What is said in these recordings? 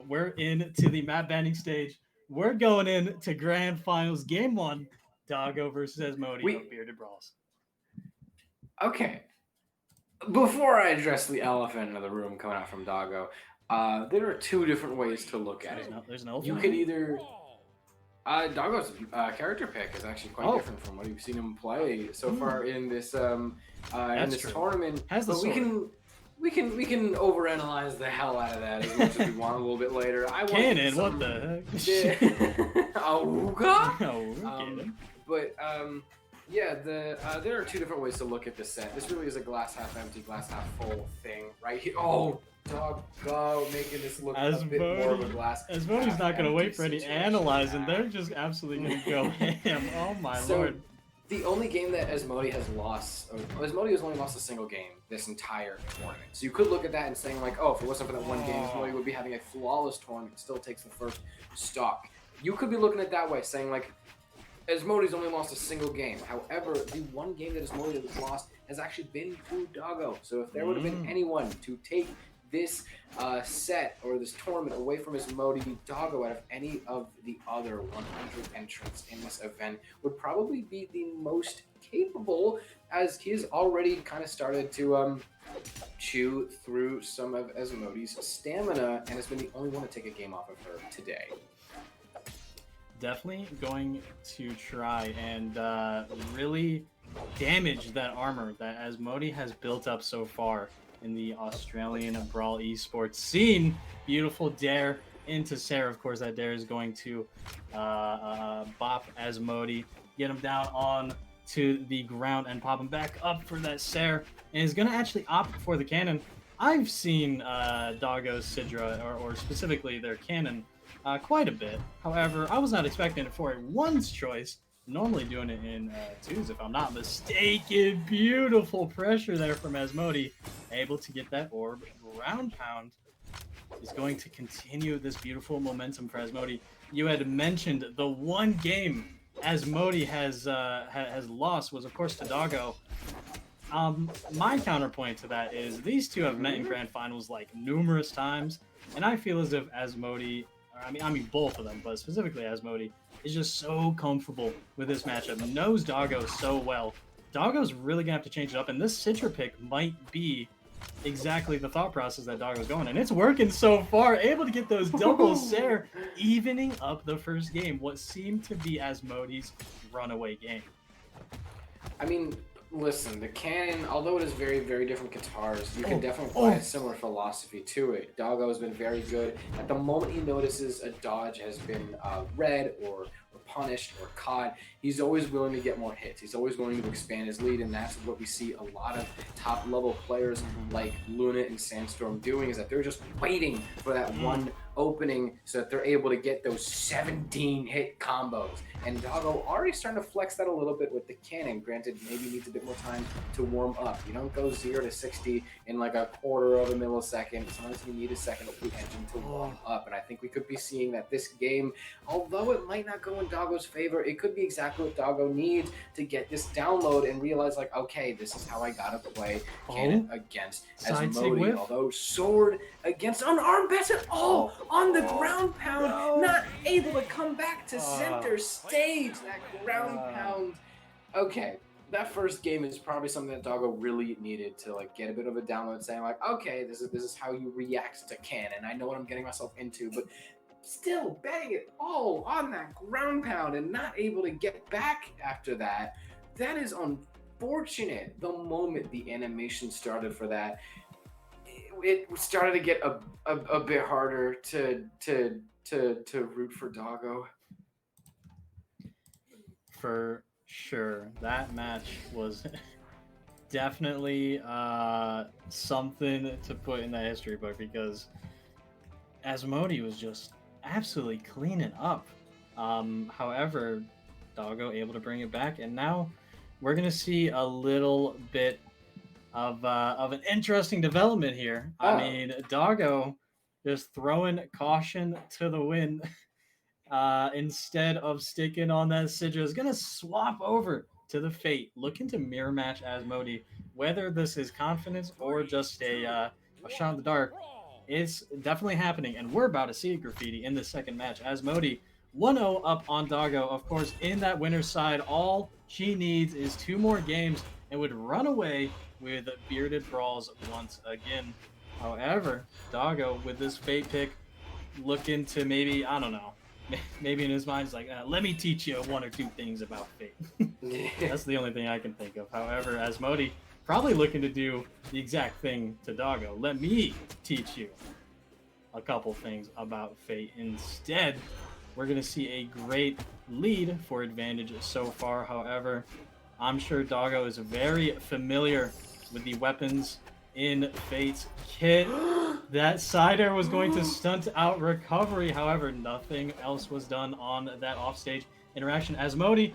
we're into the map banding stage. We're going into grand finals, game one. Doggo versus Asmodie of We Bearded Brawls. okay. Before I address the elephant in the room coming out from Doggo, there are two different ways to look at it. There's an You elephant could in either Doggo's character pick is actually quite Oh, different from what you've seen him play so Hmm. far in this That's true. tournament. Has the But we sword. can overanalyze the hell out of that as much as we want a little bit later. I want Cannon, some, what the heck? Auga? Oh, Cannon. But yeah, there are two different ways to look at this set. This really is a glass half empty, glass half full thing, right here. Oh, Doggo making this look a bit more of a glass. Asmodie's not going to wait for any situation. analyzing. They're just absolutely going to go ham. Oh my So, lord. the only game that Asmodie has lost, Asmodie has only lost a single game this entire tournament. So you could look at that and saying like, oh, if it wasn't for that one game, Asmodie would be having a flawless tournament. Still takes the first stock. You could be looking at it that way, saying like, Asmodie's only lost a single game. However, the one game that Asmodie has lost has actually been to Doggo. So if there would have been anyone to take this set or this tournament away from Asmodie, Doggo out of any of the other 100 entrants in this event would probably be the most capable, as he's already kind of started to chew through some of Asmodie's stamina and has been the only one to take a game off of her today. Definitely going to try and really damage that armor that Asmodie has built up so far in the Australian Brawl esports scene. Beautiful dare into Sarah. Of course, that dare is going to bop Asmodie, get him down on to the ground and pop him back up for that Sarah, and is going to actually opt for the cannon. I've seen Doggo's Sidra, or specifically their cannon, quite a bit. However, I was not expecting it for a one's choice. Normally doing it in twos, if I'm not mistaken. Beautiful pressure there from Asmodie. Able to get that orb. Ground pound is going to continue this beautiful momentum for Asmodie. You had mentioned the one game Asmodie has lost was, of course, to Doggo. My counterpoint to that is these two have met in grand finals like numerous times, and I feel as if Asmodie, I mean both of them, but specifically Asmodie, is just so comfortable with this matchup, knows Doggo so well. Doggo's really gonna have to change it up, and this Citra pick might be exactly the thought process that Doggo's going, and it's working so far. Able to get those doubles there, evening up the first game, what seemed to be Asmodie's runaway game. I mean, listen, the cannon, although it is very, very different guitars, you can definitely apply a similar philosophy to it. Doggo has been very good. At the moment he notices a dodge has been read or punished or caught, he's always willing to get more hits. He's always willing to expand his lead, and that's what we see a lot of top-level players like Luna and Sandstorm doing, is that they're just waiting for that one opening so that they're able to get those 17 hit combos. And Doggo already starting to flex that a little bit with the cannon. Granted, maybe needs a bit more time to warm up. You don't go 0 to 60 in like a quarter of a millisecond. Sometimes you need a second of the engine to warm up. And I think we could be seeing that this game, although it might not go in Doggo's favor, it could be exactly what Doggo needs to get this download and realize like, okay, this is how I gotta play cannon against Asmodie. Although sword against unarmed peasant. On the ground pound, not able to come back to center stage. That ground pound. Okay, that first game is probably something that Doggo really needed to like get a bit of a download, saying like, okay, this is how you react to cannon. I know what I'm getting myself into, but still betting it all on that ground pound and not able to get back after that. That is unfortunate. The moment the animation started for that, it started to get a bit harder to root for Doggo. For sure, that match was definitely something to put in the history book, because Asmodie was just absolutely cleaning up. However, Doggo able to bring it back, and now we're gonna see a little bit of an interesting development here. I mean, Doggo just throwing caution to the wind. Instead of sticking on that Sidra, is gonna swap over to the Fate, looking to mirror match Asmodie. Whether this is confidence or just a shot in the dark, It's definitely happening, and we're about to see Graffiti in the second match. Asmodie 1-0 up on Doggo. Of course, in that winner's side, all she needs is 2 more games and would run away with Bearded Brawls once again. However, Doggo, with this Fate pick, looking to maybe, I don't know, maybe in his mind, he's like, let me teach you 1 or 2 things about Fate. That's the only thing I can think of. However, Asmodie probably looking to do the exact thing to Doggo. Let me teach you a couple things about Fate. Instead, we're going to see a great lead for Advantage so far. However, I'm sure Doggo is very familiar with the weapons in Fate's kit. That side air was going to stunt out recovery. However, nothing else was done on that offstage interaction. Asmodie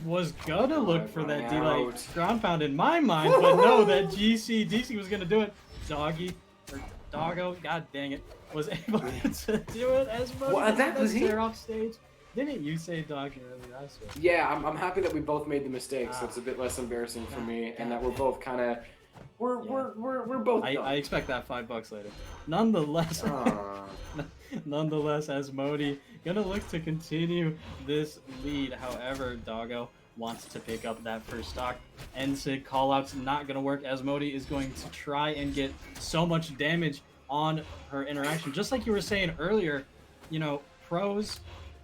was gonna look for that D-Light ground pound in my mind, but no, that DC was gonna do it. Doggo, god dang it, was able to do it. Asmodie, well, that was he off stage. Didn't you say Doggo earlier? I swear. Yeah, I'm happy that we both made the mistake, so it's a bit less embarrassing for me, and that we're both kind of we're both. I expect that $5 later. Nonetheless, Asmodie gonna look to continue this lead. However, Doggo wants to pick up that first stock. NSIG callout's not gonna work. Asmodie is going to try and get so much damage on her interaction. Just like you were saying earlier, you know, pros,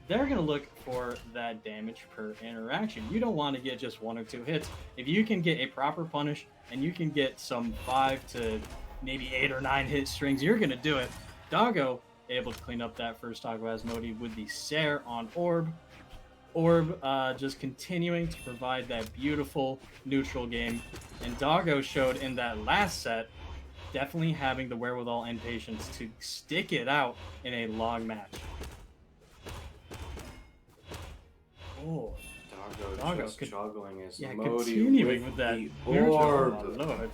they're gonna look for that damage per interaction. You don't want to get just 1 or 2 hits. If you can get a proper punish and you can get some 5 to maybe 8 or 9 hit strings, you're gonna do it. Doggo able to clean up that first Doggo Asmodie with the Sair on Orb. Just continuing to provide that beautiful neutral game. And Doggo showed in that last set definitely having the wherewithal and patience to stick it out in a long match. Oh, Doggo just juggling his continuing with that orb. Oh, Lord.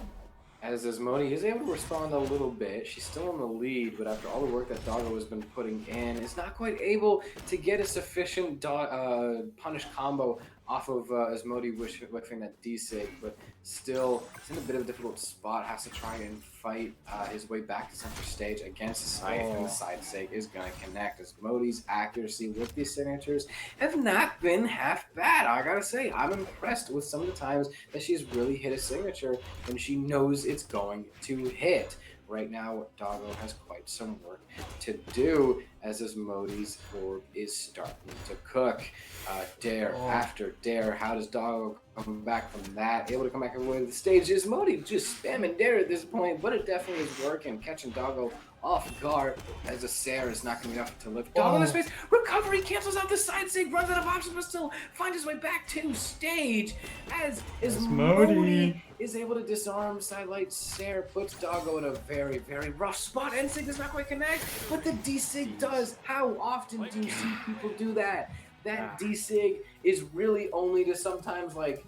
As Asmodie is able to respond a little bit, she's still in the lead, but after all the work that Doggo has been putting in, is not quite able to get a sufficient punish combo off of Asmodie whiffing that D-Sig, but still, it's in a bit of a difficult spot, has to try and fight his way back to center stage against Scythe, and the side Sig is going to connect. Asmodie's accuracy with these signatures have not been half bad. I gotta say, I'm impressed with some of the times that she's really hit a signature when she knows it's going to hit. Right now, Doggo has quite some work to do as Asmodie's orb is starting to cook. Dare after dare. How does Doggo come back from that? Able to come back away to the stage. Asmodie just spamming dare at this point, but it definitely is working. Catching Doggo off guard as a Sair is not going to be enough to lift Doggo in the space. Recovery cancels out the side Sig, runs out of options, but still finds his way back to stage as Asmodie is able to disarm Sidelight Sair, puts Doggo in a very, very rough spot. NSIG does not quite connect, but the D-Sig does. How often do you see people do that? That D-Sig is really only to sometimes like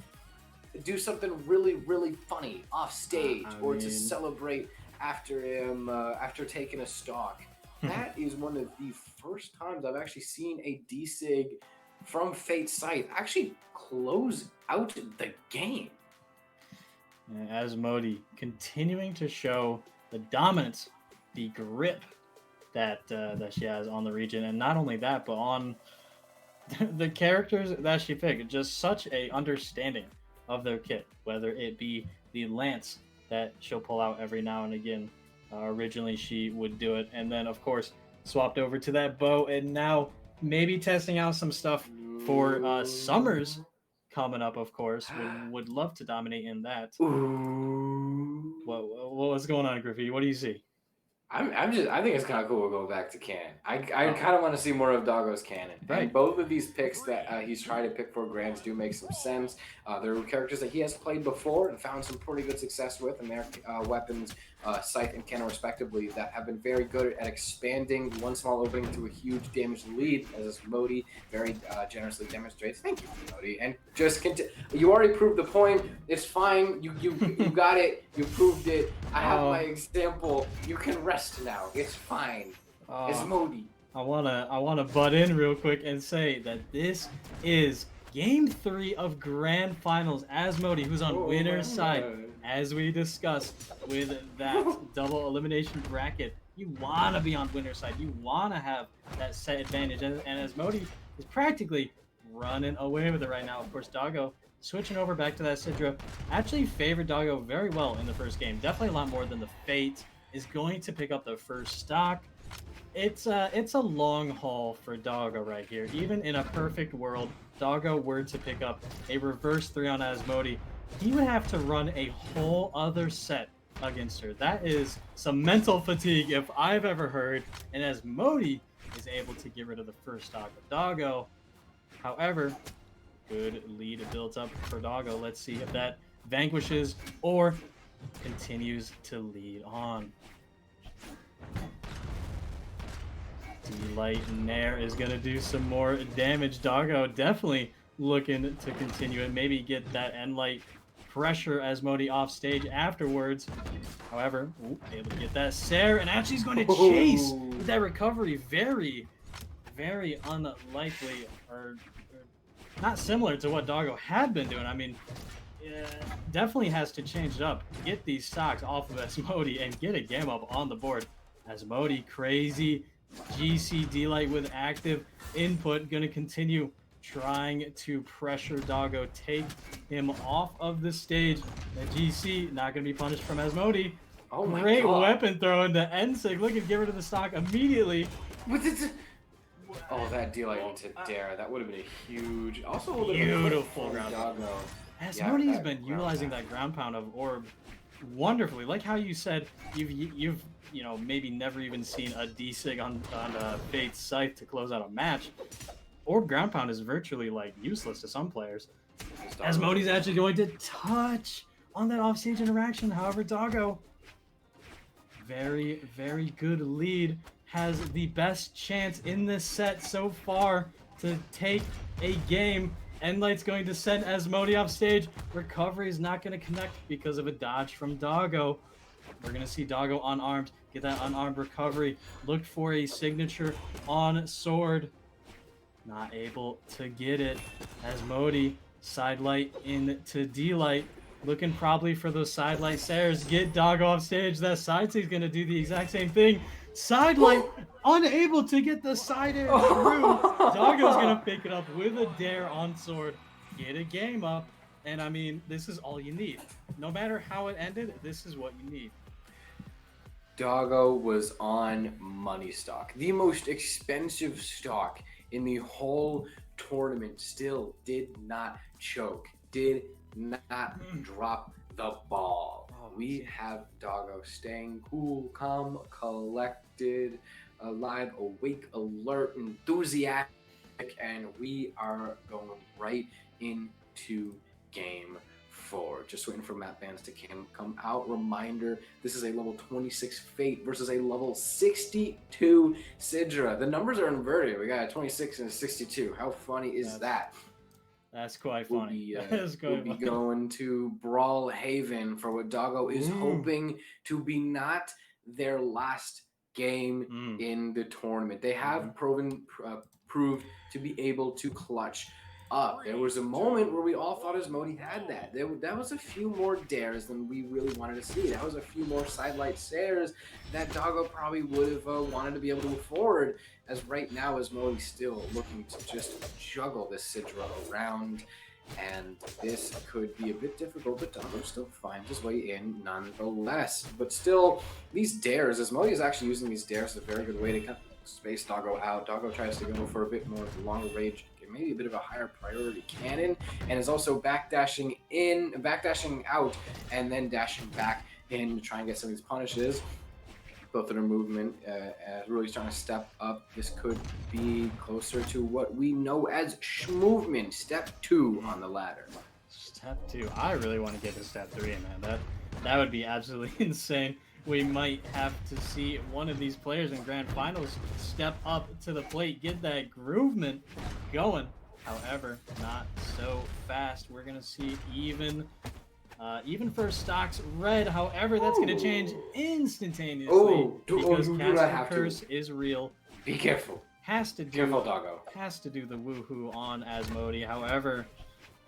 do something really, really funny off stage or to celebrate after taking a stock. That is one of the first times I've actually seen a D-Sig from Fate's Scythe actually close out the game. Asmodie continuing to show the dominance, the grip that she has on the region, and not only that, but on the characters that she picked. Just such a understanding of their kit, whether it be the lance that she'll pull out every now and again. Originally, she would do it, and then of course swapped over to that bow, and now maybe testing out some stuff for Summers coming up. Of course, would love to dominate in that. What's going on, Graffiti? What do you see? I think it's kind of cool we're going back to canon. I kind of want to see more of Doggo's canon. Right. And both of these picks that he's trying to pick for Grands do make some sense. There are characters that he has played before and found some pretty good success with, and their weapons, Scythe and Cannon respectively, that have been very good at expanding one small opening to a huge damage lead, as Asmodie very generously demonstrates. Thank you, Asmodie. And just continue. You already proved the point. It's fine. You got it. You proved it. I have my example. You can rest now. It's fine. Asmodie. I wanna butt in real quick and say that this is Game 3 of Grand Finals. Asmodie, who's on winner's side, as we discussed with that double elimination bracket You want to be on winner's side. You want to have that set advantage. And Asmodie is practically running away with it right now. Of course, Doggo switching over back to that Sidra. Actually favored Doggo very well in the first game. Definitely a lot more than the Fate. Is going to pick up the first stock. It's a long haul for Doggo right here. Even in a perfect world, Doggo were to pick up a reverse 3 on Asmodie, he would have to run a whole other set against her. That is some mental fatigue if I've ever heard. And Asmodie is able to get rid of the first stock of Doggo. However, good lead built up for Doggo. Let's see if that vanquishes or continues to lead on. Delight Nair is going to do some more damage. Doggo definitely looking to continue it. Maybe get that Endlight pressure Asmodie off stage afterwards. However, able to get that Sair, and actually he's going to chase with that recovery. Very, very unlikely, or not similar to what Doggo had been doing. I mean, definitely has to change it up. Get these stocks off of Asmodie and get a game up on the board. Asmodie crazy. GC Delight with active input, gonna continue trying to pressure Doggo, take him off of the stage. The GC not gonna be punished from Asmodie. Oh my Great God. weapon throw into N6. Look at get rid of the stock immediately. Oh, that Delight into Dare. That would have been a huge, also a little Beautiful bit ground Doggo. Asmodie's been utilizing that ground pound of Orb wonderfully. Like how you said, you've maybe never even seen a D-Sig on Fate's Scythe to close out a match. Orb ground pound is virtually like useless to some players. Asmodie's actually going to touch on that offstage interaction. However, Doggo, very, very good lead, has the best chance in this set so far to take a game. Endlight's going to send Asmodie off stage. Recovery is not going to connect because of a dodge from Doggo. We're going to see Doggo unarmed. Get that unarmed recovery. Look for a signature on sword. Not able to get it. Asmodie, sidelight into D-Light. Looking probably for those sidelight Sairs. Get Doggo off stage. That side is going to do the exact same thing. Sidelight, unable to get the side air through. Doggo's going to pick it up with a dare on sword. Get a game up. And I mean, this is all you need. No matter how it ended, this is what you need. Doggo was on money stock. The most expensive stock in the whole tournament. Still did not choke. Did not drop the ball. We have Doggo staying cool, calm, collected, alive, awake, alert, enthusiastic, and we are going right into game 4. Just waiting for map bans to come out. Reminder, this is a level 26 Fate versus a level 62 Sidra. The numbers are inverted. We got a 26 and a 62. How funny is that? That's quite funny. We'll be going to Brawl Haven for what Doggo is hoping to be not their last game in the tournament. They have proved to be able to clutch up. There was a moment where we all thought Asmodie had that. That was a few more dares than we really wanted to see. That was a few more sidelight Sairs that Doggo probably would have wanted to be able to afford. As right now, Asmodie's still looking to just juggle this Sidra around, and this could be a bit difficult, but Doggo still finds his way in nonetheless. But still, these dares, Asmodie is actually using these dares as a very good way to kind of space Doggo out. Doggo tries to go for a bit more longer range, maybe a bit of a higher priority cannon, and is also backdashing out, and then dashing back in to try and get some of these punishes. Both of their movement really trying to step up. This could be closer to what we know as movement, step 2 on the ladder. Step 2. I really want to get to step 3, man. That would be absolutely insane. We might have to see one of these players in grand finals step up to the plate, get that groovement going. However, not so fast. We're gonna see even first stocks red. However, that's gonna change instantaneously because Castle Curse is real. Be careful. Careful, Doggo. Has to do the woohoo on Asmodie. However,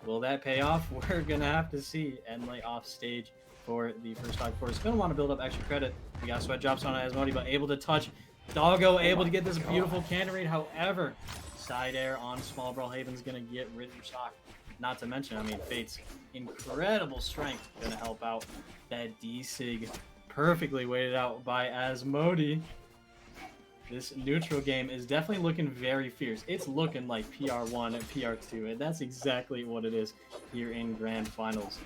will that pay off? We're gonna have to see. Endlight off stage for the first stock. Of course, gonna want to build up extra credit. We got sweat drops on Asmodie, but able to touch. Doggo able to get this beautiful cannon raid. However, side air on small Brawlhaven's gonna get rid of your stock. Not to mention, I mean, Fate's incredible strength gonna help out. That D-Sig perfectly weighted out by Asmodie. This neutral game is definitely looking very fierce. It's looking like PR1 and PR2, and that's exactly what it is here in Grand Finals.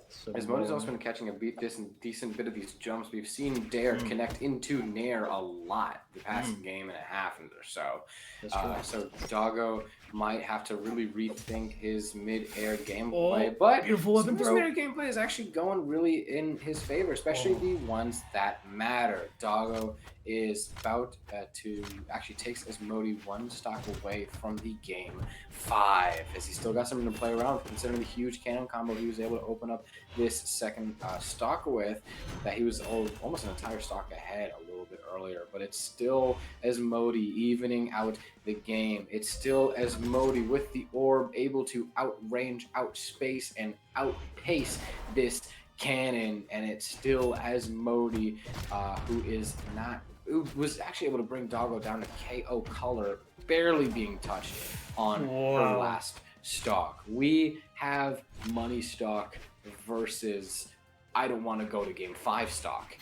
So Asmodie's also been catching a decent bit of these jumps. We've seen Dare connect into Nair a lot the past game and a half or so. So Doggo might have to really rethink his mid-air gameplay. But some of his mid-air gameplay is actually going really in his favor, especially the ones that matter. Doggo is about to actually takes Asmodie 1 stock away from the game 5, as he still got something to play around with, considering the huge cannon combo he was able to open up this second stock with, that he was almost an entire stock ahead a little bit earlier. But it's still Asmodie evening out the game. It's still Asmodie with the orb able to outrange, outspace, and outpace this cannon, and it's still Asmodie who was actually able to bring Doggo down to KO color, barely being touched on her last stock. We have money stock versus I don't want to go to game 5 stock.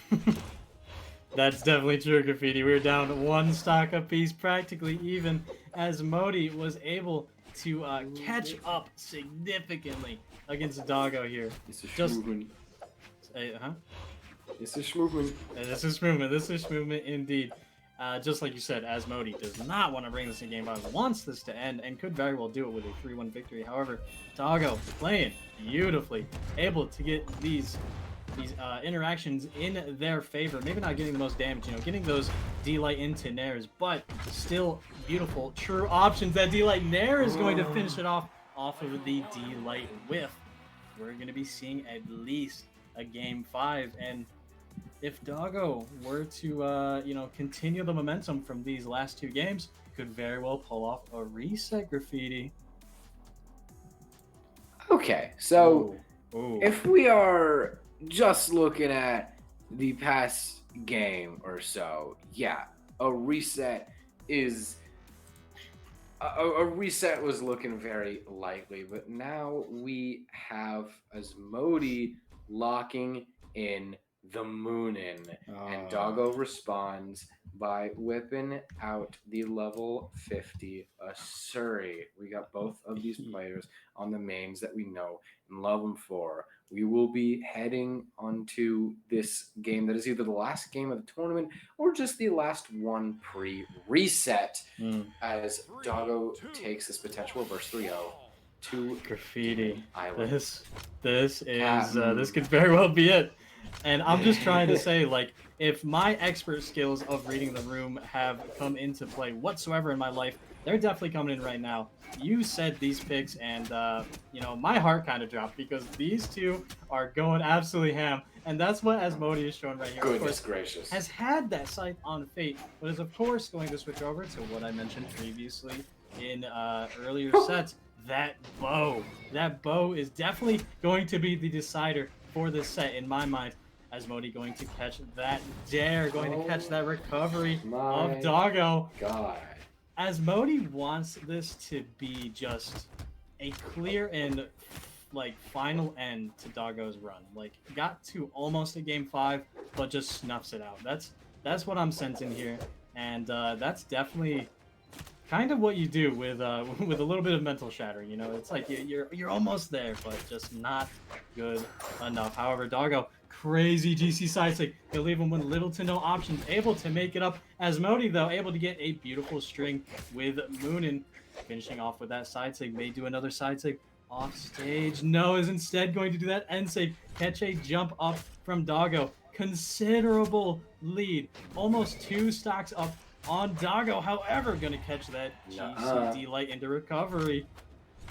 That's definitely true, Graffiti. We're down 1 stock apiece, practically even. Asmodie was able to catch up significantly against Doggo here. It's a schmoovement. It's a schmoovement. This is schmoovement. This is schmoovement indeed. Just like you said, Asmodie does not want to bring this in game 5, wants this to end, and could very well do it with a 3-1 victory. However, Doggo playing beautifully, able to get these interactions in their favor. Maybe not getting the most damage, getting those D-Light into Nairs, but still beautiful, true options. That D-Light Nair is going to finish it off of the D-Light whiff. We're going to be seeing at least a game 5, and if Doggo were to, continue the momentum from these last 2 games, could very well pull off a reset, Graffiti. Okay, so if we are just looking at the past game or so, yeah, a reset is... A reset was looking very likely, but now we have Asmodie locking in the Moonin, and Doggo responds by whipping out the level 50 Asuri. We got both of these players on the mains that we know and love them for. We will be heading onto this game that is either the last game of the tournament or just the last one pre-reset, as Doggo takes this potential reverse 3-0 to Graffiti. Island. This could very well be it. And I'm just trying to say, like, if my expert skills of reading the room have come into play whatsoever in my life, they're definitely coming in right now. You said these picks, and my heart kind of dropped, because these two are going absolutely ham, and that's what Asmodie is showing right here. Goodness gracious. Has had that sight on Fate, but is of course going to switch over to what I mentioned previously in earlier sets. That bow is definitely going to be the decider for this set in my mind. Asmodie going to catch that dare, going to catch that recovery of Doggo. God. Asmodie wants this to be just a clear and final end to Doggo's run. Like, got to almost a game 5, but just snuffs it out. That's what I'm sensing here, and that's definitely kind of what you do with a little bit of mental shattering. It's like you're almost there, but just not good enough. However, Doggo, crazy GC side stick. He'll leave him with little to no options, able to make it up. Asmodie, though, able to get a beautiful string with Moonin, finishing off with that side stick. May do another side stick off stage. No, is instead going to do that end save. Catch a jump up from Doggo. Considerable lead, almost 2 stocks up on Doggo. However, gonna catch that GCD light into recovery.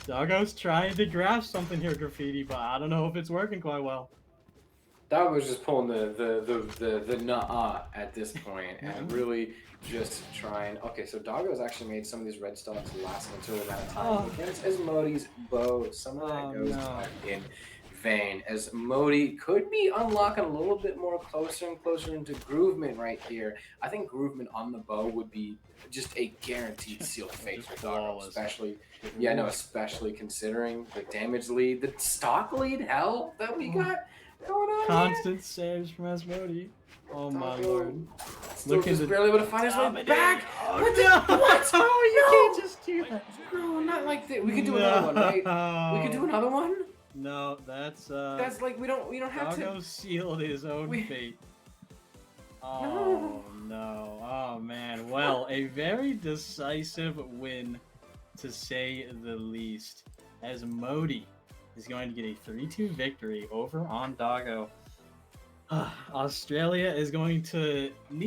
Doggo's trying to grasp something here, Graffiti, but I don't know if it's working quite well. Doggo's just pulling the nuh-uh at this point, and really just trying. Okay, so Doggo's actually made some of these red stocks last until amount of time against Asmodie's bow. Some of that goes back in vein, as Modi could be unlocking a little bit more closer and closer into Groovement right here. I think Groovement on the bow would be just a guaranteed sealed fate Just for Doggo, flawless. especially especially considering the damage lead, the stock lead, hell, that we got going on Constant saves from Asmodie. Oh my Doggo lord. still Look at just the barely able to find his way dominate. back. Oh, What the- no! what? Oh, you No! can't just do that. No, not like that. We could do another one, right? We could do another one. No, that's That's like we don't have Doggo to. sealed his own We- fate. Oh no. Oh man. Well, a very decisive win, to say the least, as Modi is going to get a 3-2 victory over on Doggo. Australia is going to need